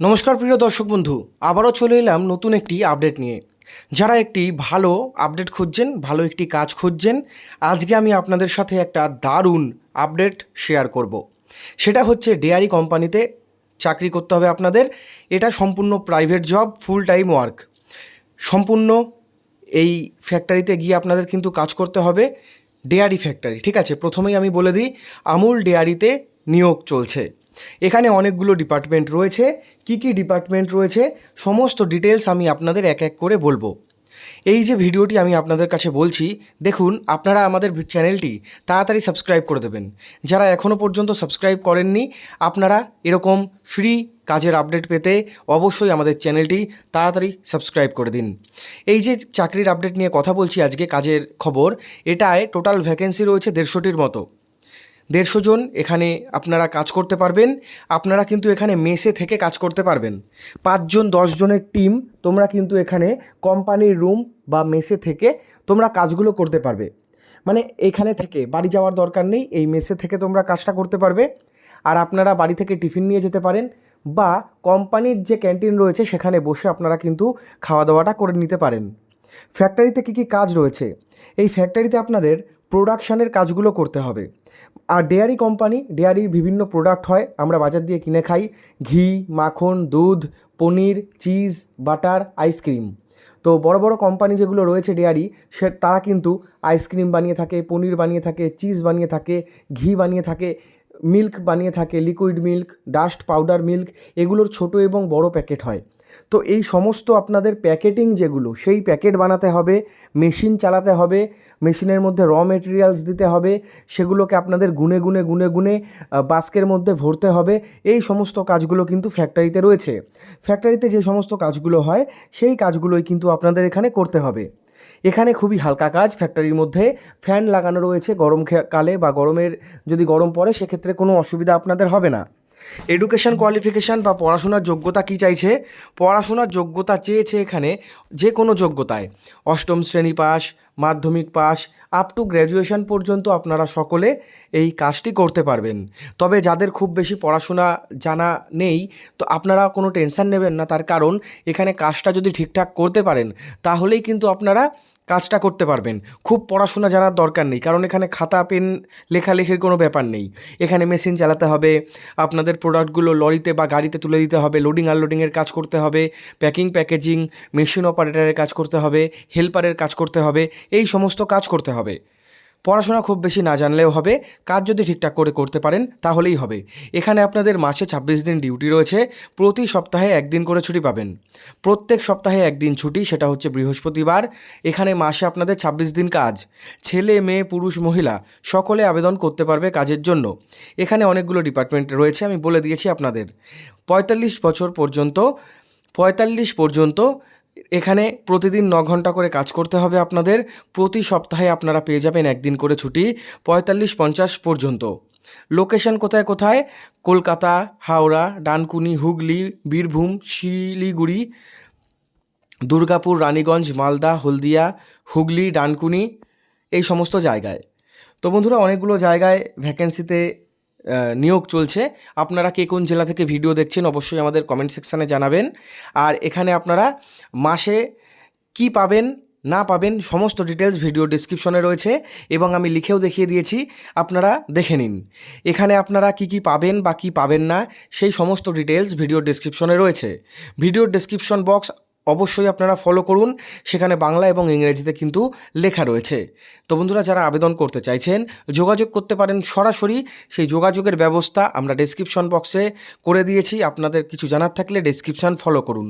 নমস্কার প্রিয় দর্শক বন্ধু, আবারও চলে এলাম নতুন একটি আপডেট নিয়ে। যারা একটি ভালো আপডেট খুঁজছেন, ভালো একটি কাজ খুঁজছেন, আজকে আমি আপনাদের সাথে একটা দারুণ আপডেট শেয়ার করব। সেটা হচ্ছে ডেয়ারি কোম্পানিতে চাকরি করতে হবে আপনাদের। এটা সম্পূর্ণ private job, full time work. সম্পূর্ণ এই ফ্যাক্টরিতে গিয়ে আপনাদের কিন্তু কাজ করতে হবে। ডেয়ারি ফ্যাক্টরি, ঠিক আছে? প্রথমেই আমি বলে দিই, আমুল ডেয়ারিতে নিয়োগ চলছে। এখানে অনেকগুলো ডিপার্টমেন্ট রয়েছে। কি কি ডিপার্টমেন্ট রয়েছে সমস্ত ডিটেলস আমি আপনাদের এক এক করে বলবো। এই যে ভিডিওটি আমি আপনাদের কাছে বলছি, দেখুন আপনারা আমাদের চ্যানেলটি তাড়াতাড়ি সাবস্ক্রাইব করে দেবেন। যারা এখনও পর্যন্ত সাবস্ক্রাইব করেননি, আপনারা এরকম ফ্রি কাজের আপডেট পেতে অবশ্যই আমাদের চ্যানেলটি তাড়াতাড়ি সাবস্ক্রাইব করে দিন। এই যে চাকরির আপডেট নিয়ে কথা বলছি আজকে, কাজের খবর, এটায় টোটাল ভ্যাকেন্সি রয়েছে 150টির মতো। 150 জন এখানে আপনারা কাজ করতে পারবেন। আপনারা কিন্তু এখানে মেসে থেকে কাজ করতে পারবেন। 5 জন 10 জনের টিম তোমরা কিন্তু এখানে কোম্পানির রুম বা মেসে থেকে তোমরা কাজগুলো করতে পারবে। মানে এখানে থেকে বাড়ি যাওয়ার দরকার নেই, এই মেসে থেকে তোমরা কাজটা করতে পারবে। আর আপনারা বাড়ি থেকে টিফিন নিয়ে যেতে পারেন, বা কোম্পানির যে ক্যান্টিন রয়েছে সেখানে বসে আপনারা কিন্তু খাওয়া দাওয়াটা করে নিতে পারেন। ফ্যাক্টরিতে কী কী কাজ রয়েছে? এই ফ্যাক্টরিতে আপনাদের প্রোডাকশানের কাজগুলো করতে হবে। আর ডেয়ারি কোম্পানি, ডেয়ারির বিভিন্ন প্রোডাক্ট হয়, আমরা বাজার দিয়ে কিনে খাই। ঘি, মাখন, দুধ, পনির, চিজ, বাটার, আইসক্রিম। তো বড় বড় কোম্পানি যেগুলো রয়েছে ডেয়ারি, তারা কিন্তু আইসক্রিম বানিয়ে থাকে, পনির বানিয়ে থাকে, চিজ বানিয়ে থাকে, ঘি বানিয়ে থাকে, মিল্ক বানিয়ে থাকে, liquid milk, dust powder milk, এগুলোর ছোট এবং বড় প্যাকেট হয়। তো এই সমস্ত আপনাদের প্যাকেটিং যেগুলো, সেই প্যাকেট বানাতে হবে, মেশিন চালাতে হবে, মেশিনের মধ্যে র মেটেরিয়ালস দিতে হবে, সেগুলোকে আপনাদের গুনে গুনে গুনে গুনে বাস্কের মধ্যে ভরতে হবে। এই সমস্ত কাজগুলো কিন্তু ফ্যাক্টরিতে রয়েছে। ফ্যাক্টরিতে যে সমস্ত কাজগুলো হয় সেই কাজগুলোই কিন্তু আপনাদের এখানে করতে হবে। এখানে খুবই হালকা কাজ। ফ্যাক্টরির মধ্যে ফ্যান লাগানো রয়েছে, কালে বা যদি গরম পড়ে সেক্ষেত্রে কোনো অসুবিধা আপনাদের হবে না। এডুকেশান কোয়ালিফিকেশান বা পড়াশোনার যোগ্যতা কি চাইছে? পড়াশোনার যোগ্যতা চেয়েছে এখানে যে কোনো যোগ্যতায়, অষ্টম শ্রেণী পাস, মাধ্যমিক পাস, আপ টু গ্র্যাজুয়েশন পর্যন্ত আপনারা সকলে এই কাজটি করতে পারবেন। তবে যাদের খুব বেশি পড়াশোনা জানা নেই, তো আপনারা কোনো টেনশান নেবেন না। তার কারণ এখানে কাজটা যদি ঠিকঠাক করতে পারেন তাহলেই কিন্তু আপনারা কাজটা করতে পারবেন। খুব পড়াশোনা জানার দরকার নেই, কারণ এখানে খাতা পেন লেখালেখির কোনো ব্যাপার নেই। এখানে মেশিন চালাতে হবে, আপনাদের প্রোডাক্টগুলো লরিতে বা গাড়িতে তুলে দিতে হবে, লোডিং আনলোডিংয়ের কাজ করতে হবে, প্যাকিং প্যাকেজিং, মেশিন অপারেটরের কাজ করতে হবে, হেল্পারের কাজ করতে হবে, এই সমস্ত কাজ করতে হবে। পড়াশোনা খুব বেশি না জানলেও হবে, কাজ যদি ঠিকঠাক করে করতে পারেন তাহলেই হবে। এখানে আপনাদের মাসে 26 দিন ডিউটি রয়েছে, প্রতি সপ্তাহে 1 দিন করে ছুটি পাবেন। প্রত্যেক সপ্তাহে 1 দিন ছুটি, সেটা হচ্ছে বৃহস্পতিবার। এখানে মাসে আপনাদের 26 দিন কাজ। ছেলে মেয়ে পুরুষ মহিলা সকলে আবেদন করতে পারবে কাজের জন্য। এখানে অনেকগুলো ডিপার্টমেন্ট রয়েছে, আমি বলে দিয়েছি আপনাদের। 45 বছর পর্যন্ত 45 পর্যন্ত এখানে প্রতিদিন 9 ঘন্টা করে কাজ করতে হবে আপনাদের। প্রতি সপ্তাহে আপনারা পেয়ে যাবেন 1 দিন করে ছুটি, 45-50 পর্যন্ত। লোকেশন কোথায় কোথায়? কলকাতা, হাওড়া, ডানকুনি, হুগলি, বীরভূম, শিলিগুড়ি, দুর্গাপুর, রানীগঞ্জ, মালদা, হলদিয়া, হুগলি, ডানকুনি, এই সমস্ত জায়গায়। তো বন্ধুরা, অনেকগুলো জায়গায় ভ্যাকেন্সিতে নিয়োগ চলছে। আপনারা কে কোন জেলা থেকে ভিডিও দেখছেন অবশ্যই আমাদের কমেন্ট সেকশানে জানাবেন। আর এখানে আপনারা মাসে কি পাবেন না পাবেন সমস্ত ডিটেলস ভিডিও ডেসক্রিপশনে রয়েছে, এবং আমি লিখেও দেখিয়ে দিয়েছি, আপনারা দেখে নিন। এখানে আপনারা কি কি পাবেন বা কি পাবেন না সেই সমস্ত ডিটেলস ভিডিও ডেসক্রিপশনে রয়েছে। ভিডিওর ডেসক্রিপশন বক্স অবশ্যই আপনারা ফলো করুন, সেখানে বাংলা এবং ইংরেজিতে কিন্তু লেখা রয়েছে। তো বন্ধুরা, যারা আবেদন করতে চাইছেন যোগাযোগ করতে পারেন সরাসরি। সেই যোগাযোগের ব্যবস্থা আমরা ডেসক্রিপশন বক্সে করে দিয়েছি। আপনাদের কিছু জানার থাকলে ডেসক্রিপশন ফলো করুন।